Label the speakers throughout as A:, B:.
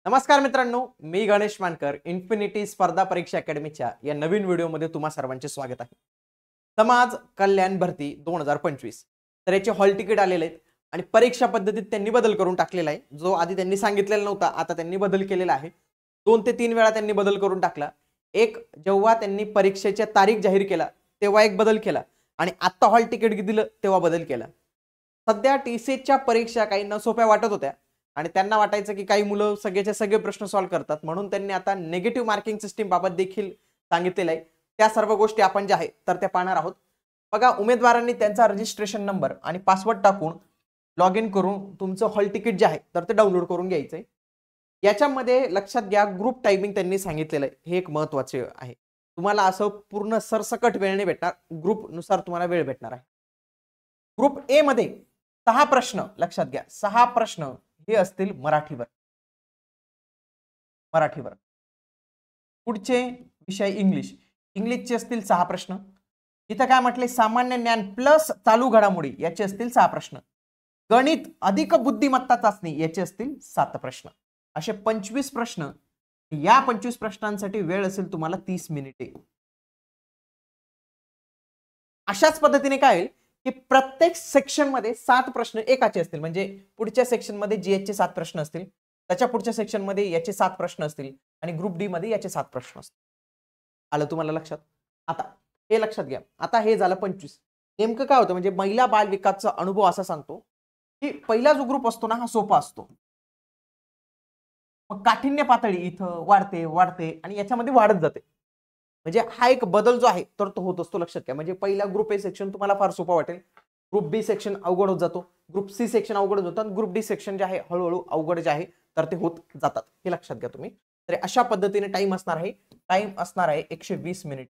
A: नमस्कार मित्रांनो, मी गणेश मानकर इन्फिनिटी स्पर्धा परीक्षा अकॅडमीच्या या नवीन व्हिडिओमध्ये तुम्हा सर्वांचे स्वागत आहे. समाज कल्याण भरती 2025 तर याचे हॉल तिकीट आलेले आहेत आणि परीक्षा पद्धतीत त्यांनी बदल करून टाकलेला आहे. जो आधी त्यांनी सांगितलेला नव्हता, आता त्यांनी बदल केलेला आहे. 2 ते 3 वेळा त्यांनी बदल करून टाकला. एक जेव्हा त्यांनी परीक्षेची तारीख जाहीर केला तेव्हा एक बदल केला आणि आता हॉल तिकीट दिलं तेव्हा बदल केला. सध्या टीसीएसच्या परीक्षा काहींना सोप्या वाटत होत्या आणि त्यांना वाटायचं की काही मुलं सगळेचे सगळे प्रश्न सॉल्व्ह करतात, म्हणून त्यांनी आता नेगेटिव्ह मार्किंग सिस्टीम बाबत देखील सांगितलेलं आहे. त्या सर्व गोष्टी आपण ज्या आहेत तर त्या पाहणार आहोत. बघा, उमेदवारांनी त्यांचा रजिस्ट्रेशन नंबर आणि पासवर्ड टाकून लॉग इन करून तुमचं हॉल तिकीट जे आहे तर ते डाउनलोड करून घ्यायचंय. याच्यामध्ये लक्षात घ्या, ग्रुप टायमिंग त्यांनी सांगितलेलं आहे, हे एक महत्त्वाचे आहे. तुम्हाला असं पूर्ण सरसकट वेळ नाही भेटणार, ग्रुप नुसार तुम्हाला वेळ भेटणार आहे. ग्रुप ए मध्ये 6 प्रश्न लक्षात घ्या, 6 प्रश्न हे असतील मराठीवर. पुढचे विषय इंग्लिशचे असतील 6 प्रश्न. इथं काय म्हटले, सामान्य ज्ञान प्लस चालू घडामोडी याचे असतील 6 प्रश्न. गणित अधिक बुद्धिमत्ता चाचणी याचे असतील 7 प्रश्न. असे 25 प्रश्न. या 25 प्रश्नांसाठी वेळ असेल तुम्हाला 30 मिनिटे. अशाच पद्धतीने काय होईल की प्रत्येक सेक्शन मध्ये 7 प्रश्न एकाचे असतील. म्हणजे पुढच्या सेक्शन मध्ये जीएस चे 7 प्रश्न असतील, त्याच्या पुढच्या सेक्शन मध्ये याचे 7 प्रश्न असतील आणि ग्रुप डी मध्ये याचे 7 प्रश्न असतील. आलं तुम्हाला लक्षात? आता हे लक्षात घ्या. आता हे झालं 25. नेमकं काय होतं म्हणजे महिला बाल विकासचा अनुभव असा सांगतो की पहिला जो ग्रुप असतो ना हा सोपा असतो. मग काठिण्य पातळी इथं वाढते आणि याच्यामध्ये वाढत जाते. म्हणजे हा एक बदल जो आहे तर तो होत असतो, लक्षात घ्या. म्हणजे पहिला ग्रुप ए सेक्शन तुम्हाला फार सोपा वाटेल, ग्रुप बी सेक्शन अवघड होत जातो, ग्रुप सी सेक्शन अवघड होत जातं, ग्रुप डी सेक्शन जे आहे हळूहळू अवघड जे आहे तर ते होत जातात. हे लक्षात घ्या तुम्ही. तर अशा पद्धतीने टाइम असणार आहे 120 मिनिट.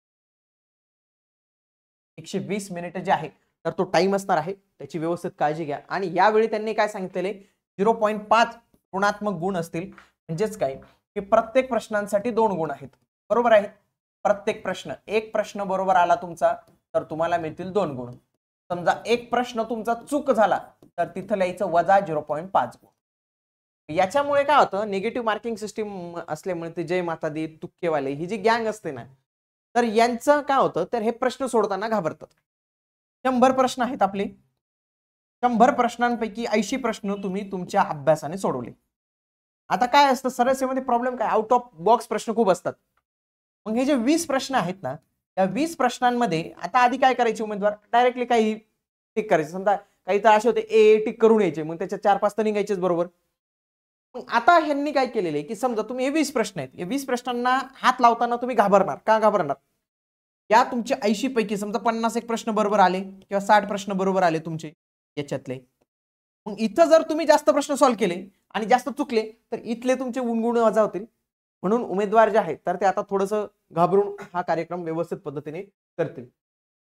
A: 120 मिनिट जे आहे तर तो टाइम असणार आहे, त्याची व्यवस्थित काळजी घ्या. आणि यावेळी त्यांनी काय सांगितलेले, 0.5 ऋणात्मक गुण असतील. म्हणजेच काय की प्रत्येक प्रश्नांसाठी 2 गुण आहेत, बरोबर आहे. प्रत्येक प्रश्न, एक प्रश्न बरोबर आला तुमचा तर तुम्हाला मिळतील 2 गुण. समजा एक प्रश्न तुमचा चूक झाला तर तिथं लिहायचं वजा 0.5 गुण. याच्यामुळे काय होतं, निगेटिव्ह मार्किंग सिस्टीम असल्यामुळे ते जय माता दी तुक्केवाले ही जी गँग असते ना, तर यांचं काय होतं तर हे प्रश्न सोडताना घाबरतात. 100 प्रश्न आहेत आपले. 100 प्रश्नांपैकी 80 प्रश्न तुम्ही तुमच्या अभ्यासाने सोडवले. आता काय असतं सरसेमध्ये प्रॉब्लेम काय, आउट ऑफ बॉक्स प्रश्न खूप असतात. मग हे जे 20 प्रश्न आहेत ना, त्या 20 प्रश्नांमध्ये आता आधी काय करायचे उमेदवार, डायरेक्टली काही टिक करायचे. समजा काही तर असे होते ए टिक करून यायचे, मग त्याच्या 4-5 तर निघायचेच बरोबर. मग आता ह्यांनी काय केलेले की समजा तुम्ही हे 20 प्रश्न आहेत, या 20 प्रश्नांना हात लावताना तुम्ही घाबरणार का? घाबरणार या तुमचे 80 पैकी समजा 51 प्रश्न बरोबर आले किंवा 60 प्रश्न बरोबर आले तुमचे याच्यातले, मग इथं जर तुम्ही जास्त प्रश्न सॉल्व्ह केले आणि जास्त चुकले तर इथले तुमचे गुण वजा होतील. म्हणून उमेदवार जे आहेत तर ते आता थोडंसं घाबरून हा कार्यक्रम व्यवस्थित पद्धतीने करतील.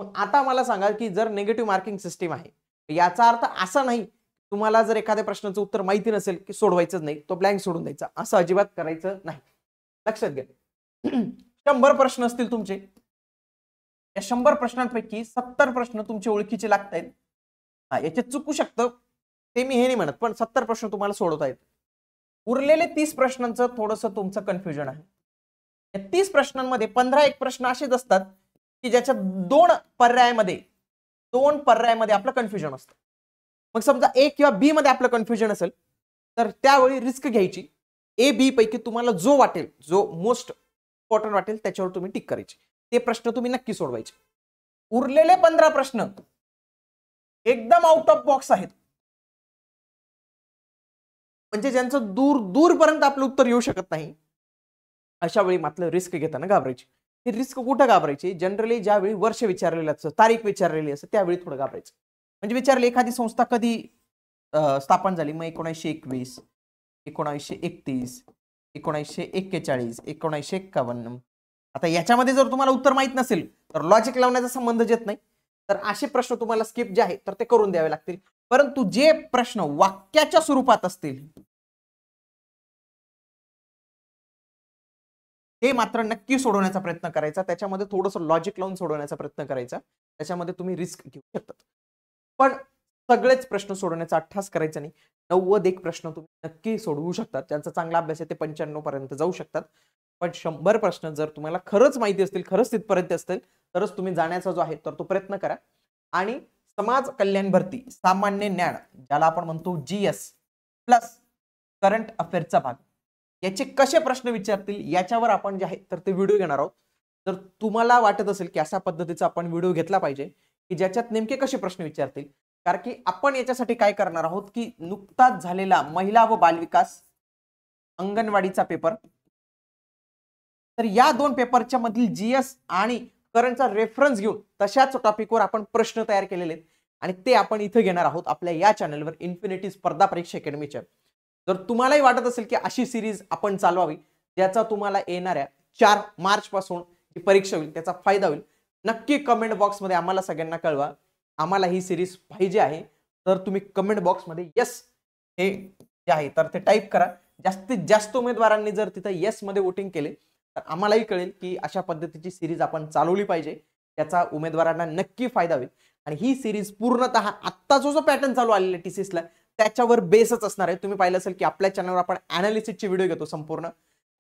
A: पण आता मला सांगा की जर निगेटिव्ह मार्किंग सिस्टीम आहे, याचा अर्थ असा नाही तुम्हाला जर एखाद्या प्रश्नाचं उत्तर माहिती नसेल की सोडवायचंच नाही, तो ब्लँक सोडून द्यायचा, असं अजिबात करायचं नाही. लक्षात घ्या. 100 प्रश्न असतील तुमचे, या 100 प्रश्नांपैकी 70 प्रश्न तुमचे ओळखीचे लागतायत. हा याच्यात चुकू शकतं ते मी हे नाही म्हणत, पण 70 प्रश्न तुम्हाला सोडवता येत. उरलेले 30 प्रश्नांचं थोडंसं तुमचं कन्फ्युजन आहे. या 30 प्रश्नांमध्ये 15 प्रश्न असेच असतात की ज्याच्या 2 पर्यायामध्ये आपलं कन्फ्युजन असतं. मग समजा ए किंवा बी मध्ये आपलं कन्फ्युजन असेल तर त्यावेळी रिस्क घ्यायची. ए बी पैकी तुम्हाला जो वाटेल, जो मोस्ट इम्पॉर्टंट वाटेल त्याच्यावर तुम्ही टिक करायची. ते प्रश्न तुम्ही नक्की सोडवायचे. उरलेले 15 प्रश्न एकदम आउट ऑफ बॉक्स आहेत, म्हणजे ज्यांचं दूरपर्यंत आपलं उत्तर येऊ शकत नाही. अशा वेळी मात्र रिस्क घेताना घाबरायची. ही रिस्क कुठं घाबरायची, जनरली ज्यावेळी वर्ष विचारलेलं असतं, तारीख विचारलेली असते त्यावेळी थोडं घाबरायचं. म्हणजे विचारले एखादी संस्था कधी स्थापन झाली, मग 1921, 1931, 1941, 1951. आता याच्यामध्ये जर तुम्हाला उत्तर माहित नसेल तर लॉजिक लावण्याचा संबंध येत नाही, तर असे प्रश्न तुम्हाला स्किप जे आहे तर ते करून द्यावे लागतील. परंतु जे प्रश्न वाक्याच्या स्वरूपात असतील ते मात्र नक्की सोडवण्याचा प्रयत्न करायचा. त्याच्यामध्ये थोडंसं लॉजिक लावून सोडवण्याचा प्रयत्न करायचा. त्याच्यामध्ये तुम्ही रिस्क घेऊ शकता. पण सगळेच प्रश्न सोडवण्याचा अट्टास करायचा नाही. 91 प्रश्न तुम्ही नक्की सोडवू शकतात. ज्यांचा चांगला अभ्यास आहे ते 95 पर्यंत जाऊ शकतात. पण 100 प्रश्न जर तुम्हाला खरंच माहिती असतील, खरंच तिथपर्यंत असतील, तरच तुम्ही जाण्याचा जो आहे तर तो प्रयत्न करा. आणि समाज कल्याण भरती सामान्य ज्ञान ज्याला आपण म्हणतो GS प्लस करंट अफेअरचा भाग, याचे कसे प्रश्न विचारतील याच्यावर आपण जे आहे तर ते व्हिडिओ घेणार आहोत. तर तुम्हाला वाटत असेल की अशा पद्धतीचा आपण व्हिडिओ घेतला पाहिजे की ज्याच्यात नेमके कसे प्रश्न विचारतील, कारण की आपण याच्यासाठी काय करणार आहोत की नुकताच झालेला महिला व बालविकास अंगणवाडीचा पेपर, तर या दोन पेपरच्या मधील GS आणि करंटचा रेफरन्स घेऊन तशाच टॉपिकवर आपण प्रश्न तयार केलेले आहेत आणि ते आपण इथे घेणार आहोत आपल्या या चॅनलवर इन्फिनिटी स्पर्धा परीक्षा अकॅडमीच्या. जर तुम्हालाही वाटत असेल की अशी सिरीज आपण चालवावी ज्याचा तुम्हाला येणाऱ्या 4 मार्च पासून जी परीक्षा होईल त्याचा फायदा होईल, नक्की कमेंट बॉक्स मध्ये आम्हाला सगळ्यांना कळवा. आम्हाला ही सिरीज पाहिजे आहे, तर तुम्ही कमेंट बॉक्स मध्ये यस हे जे आहे तर ते टाईप करा. जास्तीत जास्त उमेदवारांनी जर तिथे यस मध्ये वोटिंग केले तर आम्हालाही कळेल की अशा पद्धतीची सिरीज आपण चालवली पाहिजे, त्याचा उमेदवारांना नक्की फायदा होईल. आणि ही सिरीज पूर्णतः आत्ता जो पॅटर्न चालू आलेला आहे टीसीएसला त्याच्यावर बेसच असणार आहे. तुम्ही पाहिलं असेल की आपल्या चॅनलवर आपण अनालिसिसचे व्हिडिओ घेतो संपूर्ण,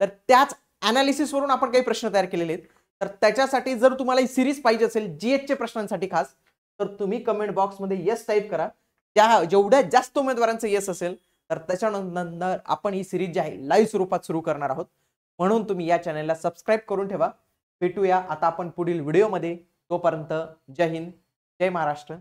A: तर त्याच अनालिसिस वरून आपण काही प्रश्न तयार केलेले आहेत. तर त्याच्यासाठी जर तुम्हाला ही सिरीज पाहिजे असेल GH चे प्रश्नांसाठी खास, तर तुम्ही कमेंट बॉक्स मध्ये यस टाईप करा. त्या जेवढ्या जास्त उमेदवारांचं यस असेल तर त्याच्यानंतर आपण ही सिरीज जी आहे लाईव्ह स्वरूपात सुरू करणार आहोत. म्हणून तुम्ही या चॅनलला सबस्क्राईब करून ठेवा. भेटूया आता आपण पुढील व्हिडिओमध्ये. तोपर्यंत जय हिंद, जय महाराष्ट्र.